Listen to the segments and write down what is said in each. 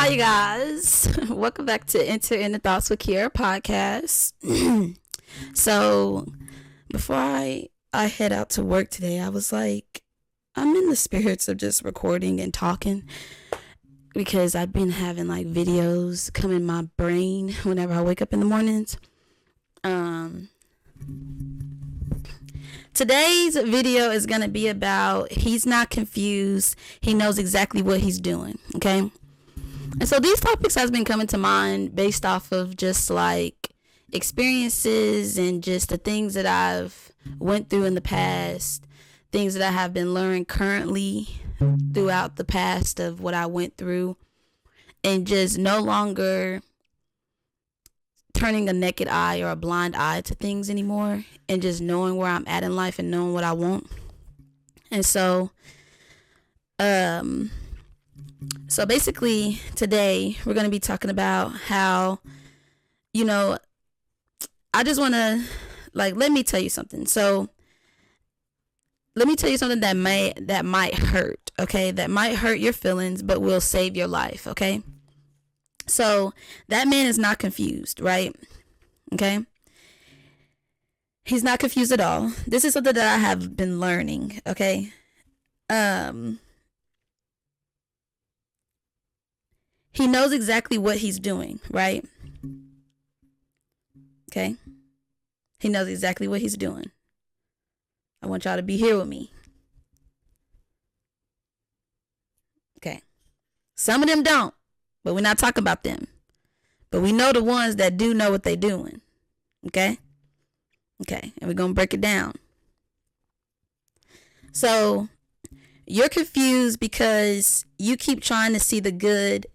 Hi, you guys. Welcome back to Enter in the Thoughts with Kiera podcast. So, before I head out to work today, I was like, I'm in the spirits of just recording and talking because I've been having like videos come in my brain whenever I wake up in the mornings. Today's video is going to be about he's not confused. He knows exactly what he's doing. Okay. And so these topics has been coming to mind based off of just like experiences and just the things that I've went through in the past, things that I have been learning currently throughout the past of what I went through, and just no longer turning a naked eye or a blind eye to things anymore, and just knowing where I'm at in life and knowing what I want. And so basically today we're going to be talking about how, I just want to let me tell you something. So let me tell you something that might hurt, okay? That might hurt your feelings, but will save your life, okay? So that man is not confused, right? Okay? He's not confused at all. This is something that I have been learning, okay? He knows exactly what he's doing, right? Okay? He knows exactly what he's doing. I want y'all to be here with me. Okay. Some of them don't, but we're not talking about them. But we know the ones that do know what they're doing. Okay? Okay. And we're going to break it down. So, you're confused because you keep trying to see the good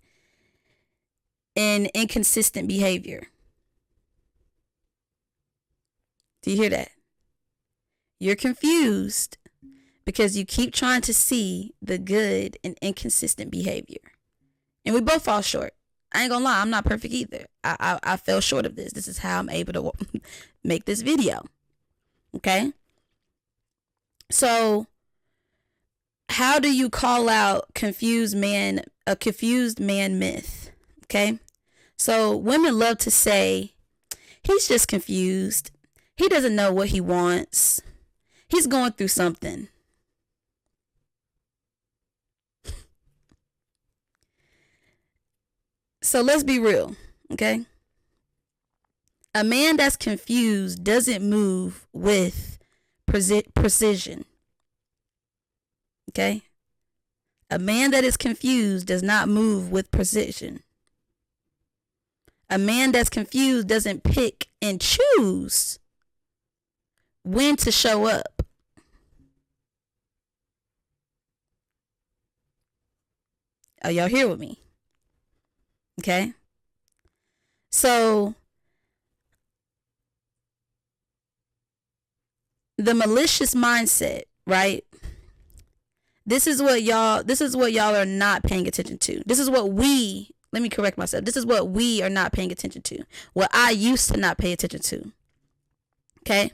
in inconsistent behavior. Do you hear that? You're confused because you keep trying to see the good in inconsistent behavior. And we both fall short. I ain't gonna lie, I'm not perfect either. I fell short of this. This is how I'm able to make this video. Okay? So, how do you call out a confused man myth? Okay? So, women love to say, he's just confused. He doesn't know what he wants. He's going through something. So let's be real, okay? A man that's confused doesn't move with precision, okay? A man that is confused does not move with precision. A man that's confused doesn't pick and choose when to show up. Are y'all here with me? Okay? So, the malicious mindset, right? This is what y'all are not paying attention to. Let me correct myself. This is what we are not paying attention to. What I used to not pay attention to. Okay?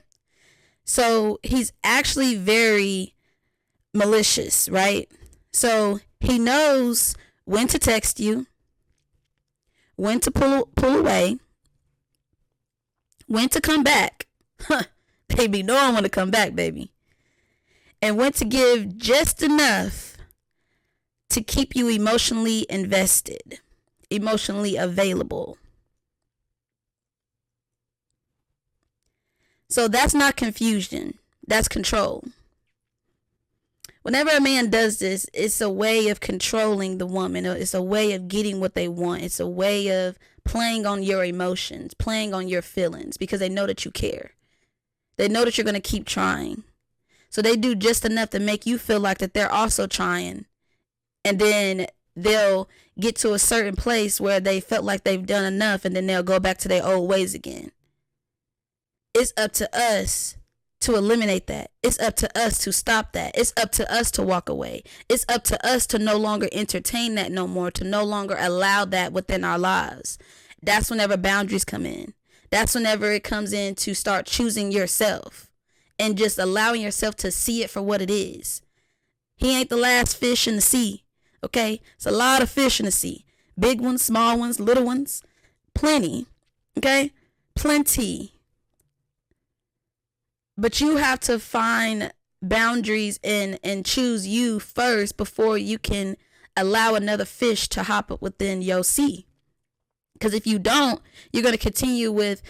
So, he's actually very malicious, right? So, he knows when to text you, when to pull away, when to come back. Baby, no one want to come back, baby. And when to give just enough to keep you emotionally invested, emotionally available. So that's not confusion. That's control. Whenever a man does this, it's a way of controlling the woman. It's a way of getting what they want. It's a way of playing on your emotions, playing on your feelings, because they know that you care. They know that you're going to keep trying. So they do just enough to make you feel like that they're also trying. And then they'll get to a certain place where they felt like they've done enough, and then they'll go back to their old ways again. It's up to us to eliminate that. It's up to us to stop that. It's up to us to walk away. It's up to us to no longer entertain that no more, to no longer allow that within our lives. That's whenever boundaries come in. That's whenever it comes in to start choosing yourself and just allowing yourself to see it for what it is. He ain't the last fish in the sea, okay? It's a lot of fish in the sea. Big ones, small ones, little ones. Plenty. Okay? Plenty. But you have to find boundaries and choose you first before you can allow another fish to hop up within your sea. Because if you don't, you're going to continue with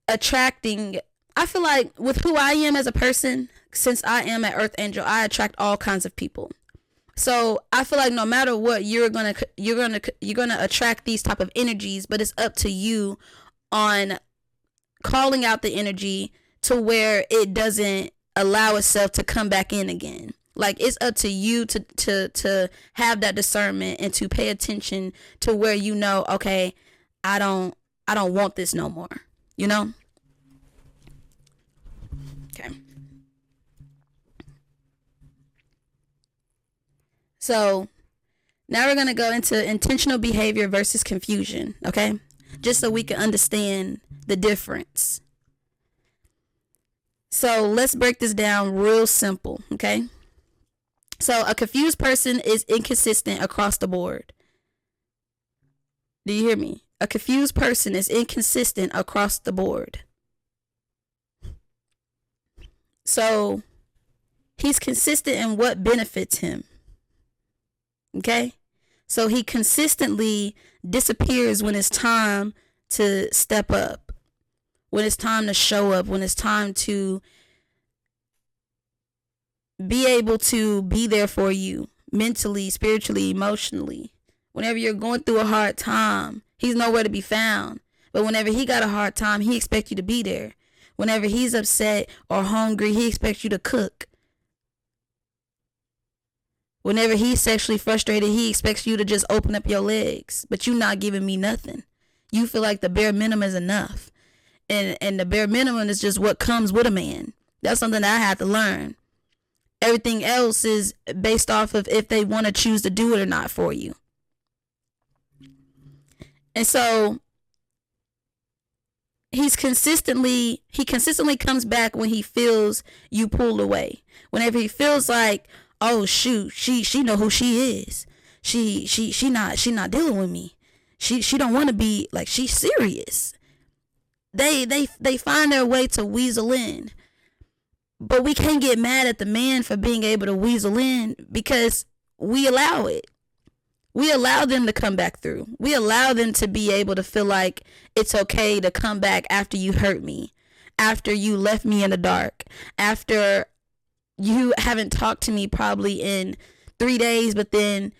attracting. I feel like with who I am as a person, since I am an earth angel, I attract all kinds of people. So I feel like no matter what, you're gonna attract these type of energies, but it's up to you on calling out the energy to where it doesn't allow itself to come back in again. Like, it's up to you to have that discernment and to pay attention to where you know, okay, I don't want this no more. You know? Okay. So now we're going to go into intentional behavior versus confusion, okay? Just so we can understand the difference. So let's break this down real simple, okay? So a confused person is inconsistent across the board. Do you hear me? A confused person is inconsistent across the board. So he's consistent in what benefits him. Okay? So he consistently disappears when it's time to step up, when it's time to show up, when it's time to be able to be there for you mentally, spiritually, emotionally. Whenever you're going through a hard time, he's nowhere to be found. But whenever he got a hard time, he expects you to be there. Whenever he's upset or hungry, he expects you to cook. Whenever he's sexually frustrated, he expects you to just open up your legs. But you're not giving me nothing. You feel like the bare minimum is enough. And the bare minimum is just what comes with a man. That's something that I had to learn. Everything else is based off of if they want to choose to do it or not for you. And so he consistently comes back when he feels you pull away. Whenever he feels like, oh shoot, she know who she is. She not dealing with me. She don't want to be, like, she's serious. They find their way to weasel in. But we can't get mad at the man for being able to weasel in because we allow it. We allow them to come back through. We allow them to be able to feel like it's okay to come back after you hurt me, after you left me in the dark, after you haven't talked to me probably in 3 days, but then,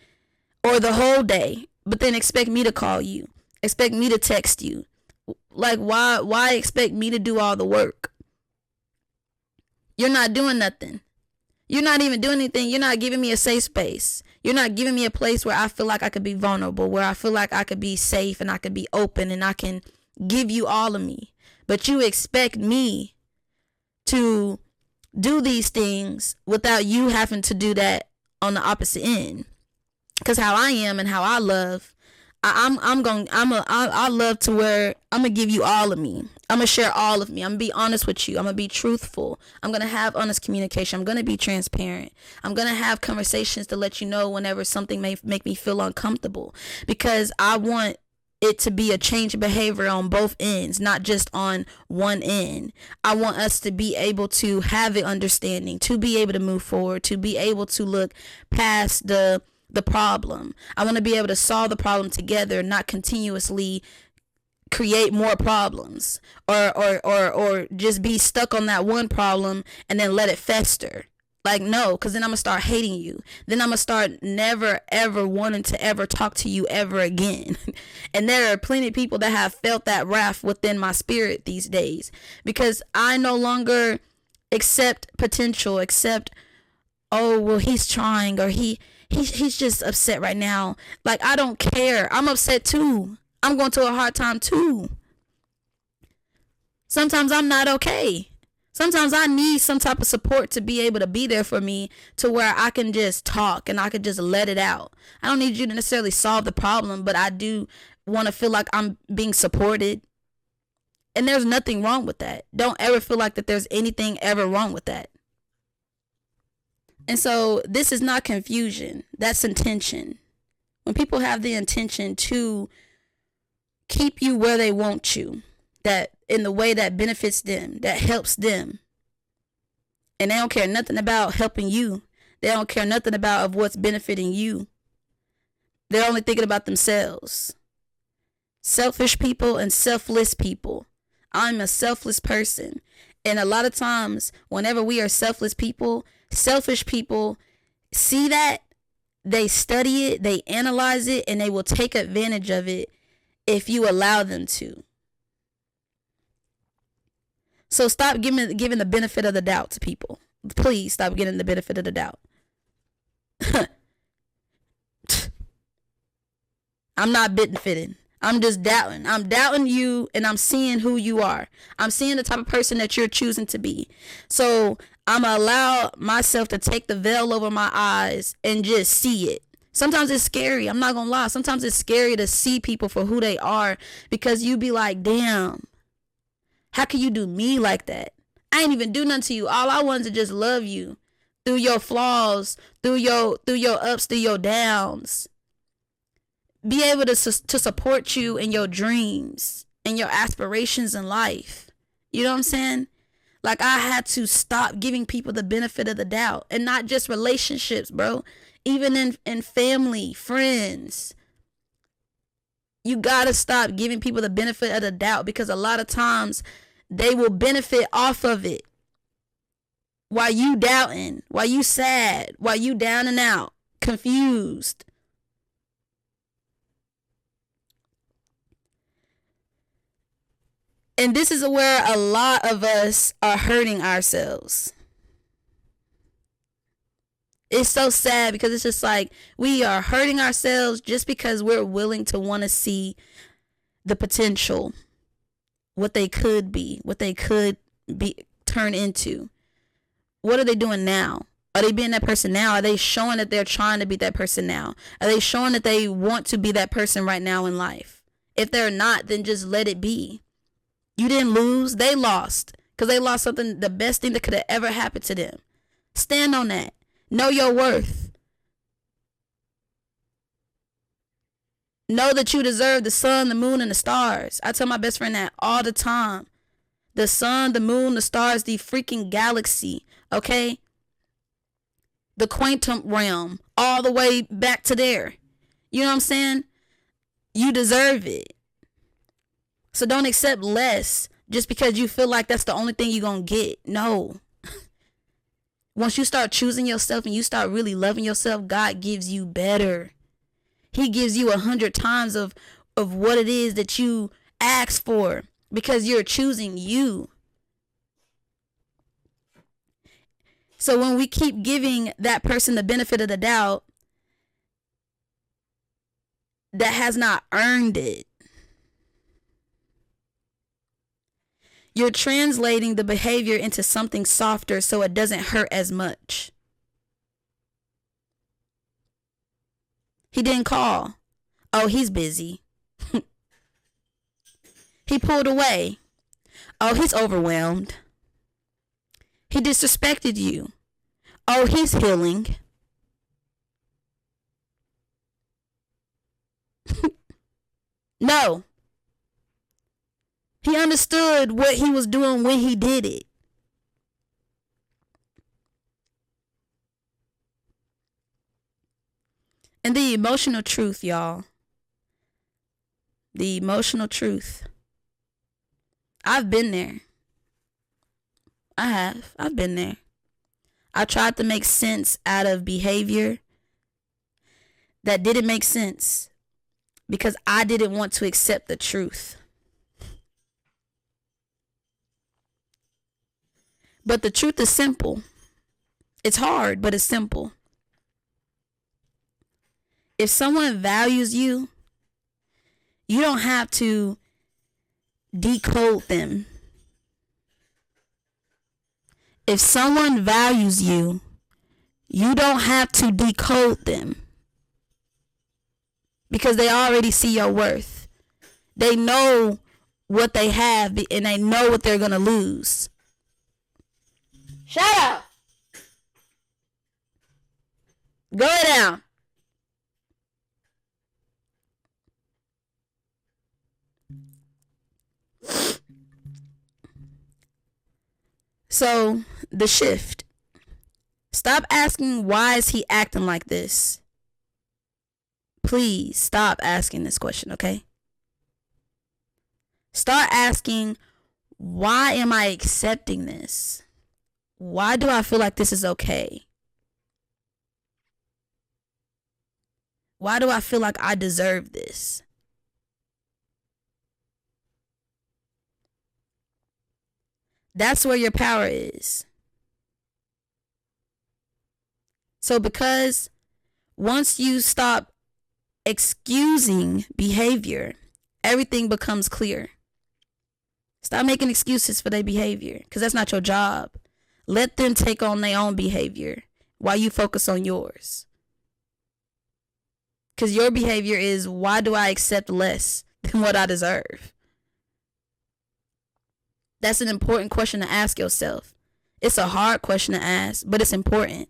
or the whole day, but then expect me to call you, expect me to text you. Like, why expect me to do all the work? You're not doing nothing. You're not even doing anything. You're not giving me a safe space. You're not giving me a place where I feel like I could be vulnerable, where I feel like I could be safe and I could be open and I can give you all of me. But you expect me to do these things without you having to do that on the opposite end. Because how I am and how I love, I love to where I'm going to give you all of me. I'm going to share all of me. I'm going to be honest with you. I'm going to be truthful. I'm going to have honest communication. I'm going to be transparent. I'm going to have conversations to let you know whenever something may make me feel uncomfortable, because I want it to be a change of behavior on both ends, not just on one end. I want us to be able to have the understanding, to be able to move forward, to be able to look past the problem. I want to be able to solve the problem together, not continuously create more problems or just be stuck on that one problem and then let it fester. Like, no, because then I'm gonna start hating you. Then I'm gonna start never ever wanting to ever talk to you ever again. And there are plenty of people that have felt that wrath within my spirit these days, because I no longer accept potential, accept, oh well, he's trying, or he's just upset right now. Like, I don't care. I'm upset too. I'm going through a hard time too. Sometimes I'm not okay. Sometimes I need some type of support to be able to be there for me, to where I can just talk and I can just let it out. I don't need you to necessarily solve the problem, but I do want to feel like I'm being supported. And there's nothing wrong with that. Don't ever feel like that there's anything ever wrong with that. And so this is not confusion. That's intention. When people have the intention to keep you where they want you, that in the way that benefits them, that helps them, and they don't care nothing about helping you. They don't care nothing about of what's benefiting you. They're only thinking about themselves. Selfish people and selfless people. I'm a selfless person. And a lot of times, whenever we are selfish people see that, they study it, they analyze it, and they will take advantage of it if you allow them to. So stop giving the benefit of the doubt to people. Please stop giving the benefit of the doubt. I'm not benefiting. I'm just doubting. I'm doubting you, and I'm seeing who you are. I'm seeing the type of person that you're choosing to be. So I'm going to allow myself to take the veil over my eyes and just see it. Sometimes it's scary. I'm not going to lie. Sometimes it's scary to see people for who they are, because you be like, damn, how can you do me like that? I ain't even do nothing to you. All I wanted to just love you through your flaws, through your ups, through your downs. Be able to support you in your dreams and your aspirations in life. You know what I'm saying? Like, I had to stop giving people the benefit of the doubt, and not just relationships, bro. Even in family, friends. You gotta stop giving people the benefit of the doubt, because a lot of times they will benefit off of it. While you doubting, while you sad, while you down and out, confused. And this is where a lot of us are hurting ourselves. It's so sad, because it's just like we are hurting ourselves just because we're willing to want to see the potential, what they could be, turn into. What are they doing now? Are they being that person now? Are they showing that they're trying to be that person now? Are they showing that they want to be that person right now in life? If they're not, then just let it be. You didn't lose. They lost, because they lost something, the best thing that could have ever happened to them. Stand on that. Know your worth. Know that you deserve the sun, the moon, and the stars. I tell my best friend that all the time. The sun, the moon, the stars, the freaking galaxy, okay? The quantum realm, all the way back to there. You know what I'm saying? You deserve it. So don't accept less just because you feel like that's the only thing you're going to get. No. Once you start choosing yourself and you start really loving yourself, God gives you better. He gives you 100 times of what it is that you ask for, because you're choosing you. So when we keep giving that person the benefit of the doubt that has not earned it, you're translating the behavior into something softer so it doesn't hurt as much. He didn't call. Oh, he's busy. He pulled away. Oh, he's overwhelmed. He disrespected you. Oh, he's healing. No. He understood what he was doing when he did it. And the emotional truth, y'all. The emotional truth. I've been there. I have. I've been there. I tried to make sense out of behavior that didn't make sense because I didn't want to accept the truth. But the truth is simple. It's hard, but it's simple. If someone values you, you don't have to decode them. If someone values you, you don't have to decode them, because they already see your worth. They know what they have and they know what they're going to lose. Shut up. Go down. So the shift. Stop asking, why is he acting like this? Please stop asking this question, okay? Start asking, why am I accepting this? Why do I feel like this is okay? Why do I feel like I deserve this? That's where your power is. So because once you stop excusing behavior, everything becomes clear. Stop making excuses for their behavior, because that's not your job. Let them take on their own behavior while you focus on yours. Because your behavior is, why do I accept less than what I deserve? That's an important question to ask yourself. It's a hard question to ask, but it's important.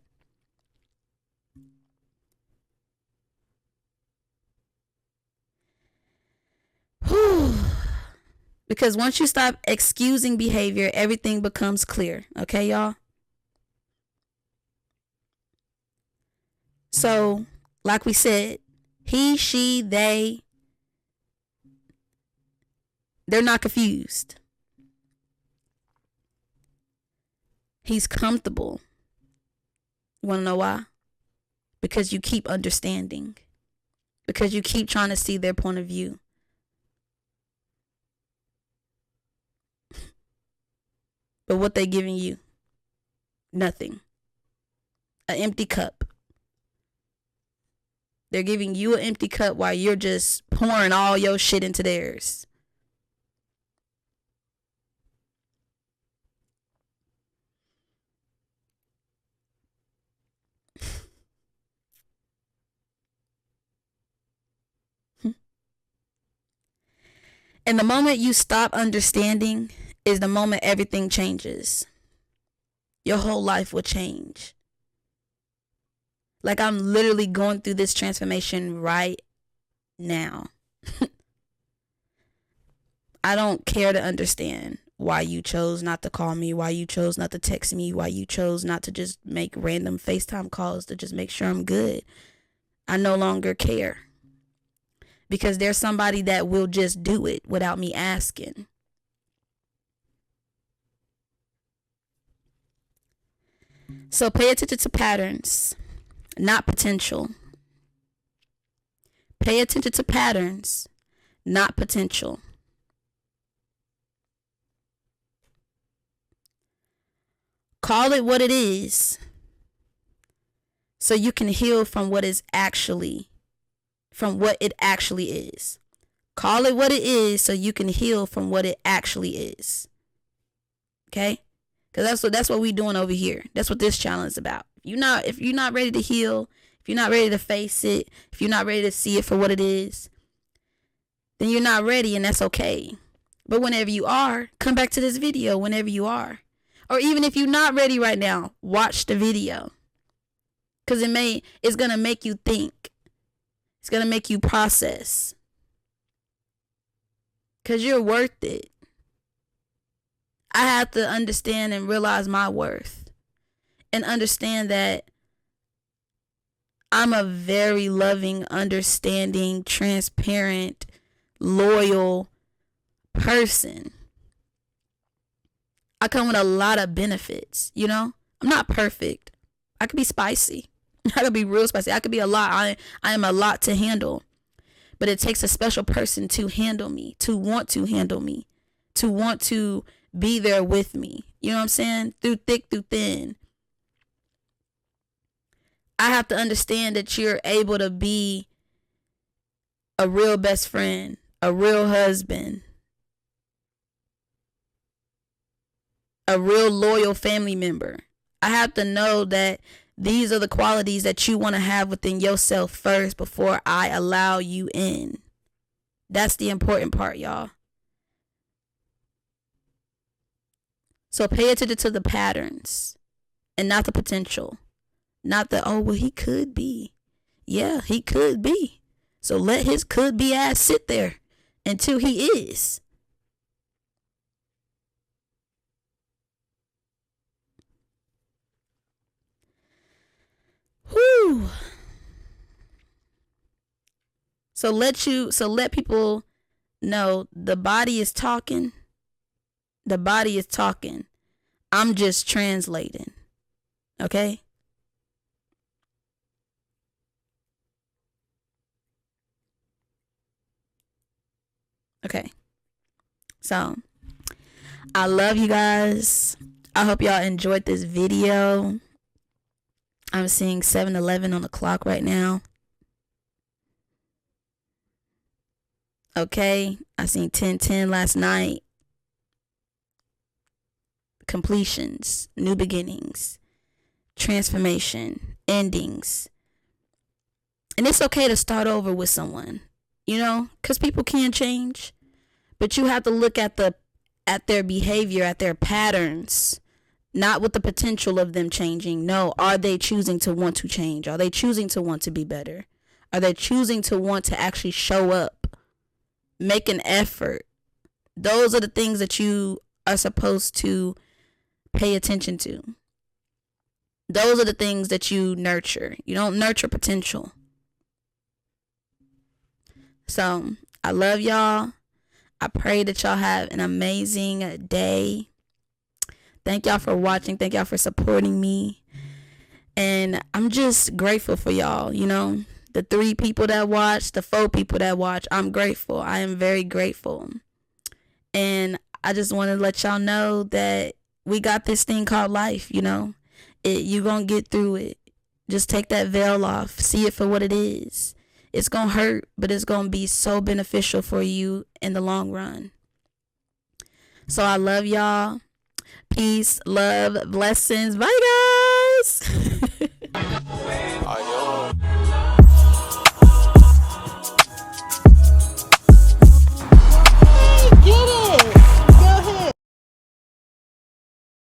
Because once you stop excusing behavior, everything becomes clear. Okay, y'all? So, like we said, he, she, they're not confused. He's comfortable. You want to know why? Because you keep understanding. Because you keep trying to see their point of view. But what they giving you? Nothing. An empty cup. They're giving you an empty cup while you're just pouring all your shit into theirs. And the moment you stop understanding is the moment everything changes. Your whole life will change. Like, I'm literally going through this transformation right now. I don't care to understand why you chose not to call me, why you chose not to text me, why you chose not to just make random FaceTime calls to just make sure I'm good. I no longer care. Because there's somebody that will just do it without me asking. So pay attention to patterns, not potential. Pay attention to patterns, not potential. Call it what it is so you can heal from what it actually is. Call it what it is so you can heal from what it actually is. Okay? Because that's what we doing over here. That's what this challenge is about. If you're not ready to heal, if you're not ready to face it, if you're not ready to see it for what it is, then you're not ready, and that's okay. But whenever you are, come back to this video whenever you are. Or even if you're not ready right now, watch the video. Because it's going to make you think. It's going to make you process. Because you're worth it. I have to understand and realize my worth. And understand that I'm a very loving, understanding, transparent, loyal person. I come with a lot of benefits, you know? I'm not perfect. I could be spicy. I could be real spicy. I could be a lot. I am a lot to handle. But it takes a special person to handle me, to want to handle me, to want to be there with me. You know what I'm saying? Through thick, through thin. I have to understand that you're able to be a real best friend, a real husband, a real loyal family member. I have to know that these are the qualities that you want to have within yourself first before I allow you in. That's the important part, y'all. So pay attention to the patterns and not the potential. Not the, oh, well, he could be. Yeah, he could be. So let his could be ass sit there until he is. So let people know the body is talking. The body is talking. I'm just translating. Okay? Okay. So, I love you guys. I hope y'all enjoyed this video. I'm seeing 7:11 on the clock right now. Okay. I seen 10:10 last night. Completions, new beginnings, transformation, endings. And it's okay to start over with someone, you know, because people can change. But you have to look at their behavior, at their patterns, not with the potential of them changing. No, are they choosing to want to change? Are they choosing to want to be better? Are they choosing to want to actually show up, make an effort? Those are the things that you are supposed to pay attention to. Those are the things that you nurture. You don't nurture potential. So, I love y'all. I pray that y'all have an amazing day. Thank y'all for watching. Thank y'all for supporting me. And I'm just grateful for y'all, you know. The 3 people that watch, the 4 people that watch, I'm grateful. I am very grateful. And I just want to let y'all know that we got this thing called life, you know. You're going to get through it. Just take that veil off. See it for what it is. It's going to hurt, but it's going to be so beneficial for you in the long run. So I love y'all. Peace, love, blessings. Bye, guys.